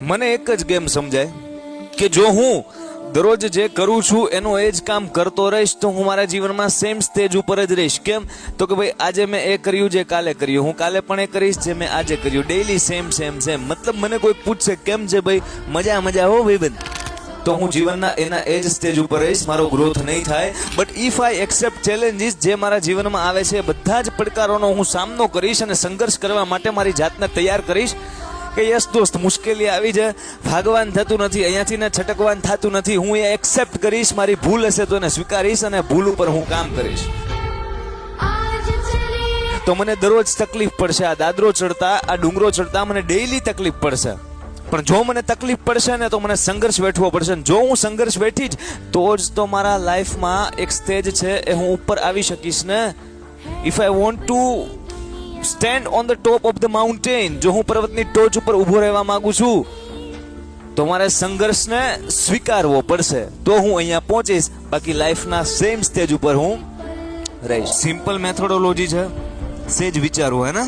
મને એક જ ગેમ સમજાય કે જો હું દરરોજ જે કરું છું એનું એ જ કામ કરતો રહીશ તો હું મારા જીવનમાં સેમ સ્ટેજ ઉપર જ રહીશ. કેમ તો કે ભાઈ આજે મેં એ કર્યું જે કાલે કર્યું, હું કાલે પણ એ કરીશ જે મેં આજે કર્યું, ડેઈલી સેમ સેમ સેમ. મતલબ મને કોઈ પૂછશે કેમ છે ભાઈ, મજા મજા હો ભાઈબંધ, તો હું જીવનના એના એ જ સ્ટેજ ઉપર રહીશ, મારો ગ્રોથ નહીં થાય. But if I accept challenges, જે મારા જીવનમાં આવે છે બધા જ પડકારોનો હું સામનો કરીશ અને સંઘર્ષ કરવા માટે મારી જાતને તૈયાર કરીશ કે યસ દોસ્ત, મુશ્કેલી આવી છે, ભાગવાન થતું નથી, અહીંયાથી ને છટકવાન થતું નથી, હું એ એક્સેપ્ટ કરીશ, મારી ભૂલ હશે તો એને સ્વીકારીશ અને ભૂલ ઉપર હું કામ કરીશ. તો મને દરરોજ તકલીફ પડશે, આ દાદરો ચડતા, આ ડુંગરો ચડતા મને ડેઈલી તકલીફ પડશે. પણ જો મને તકલીફ પડશે ને તો મને સંઘર્ષ વેઠવો પડશે. જો હું સંઘર્ષ વેઠી જ તો જ તો મારા લાઈફમાં એક સ્ટેજ છે એ હું ઉપર આવી શકીશ ને. If I want to stand on the top of the mountain, જો હું પર્વતની ટોચ ઉપર ઊભો રહેવા માંગુ છું તો મારે સંઘર્ષને સ્વીકારવો પડશે, તો હું અહીંયા પહોંચીશ. બાકી લાઈફના સેમ સ્ટેજ ઉપર હું રહીશ. સિમ્પલ મેથોડોલોજી છે, સેજ વિચારવું હે ને.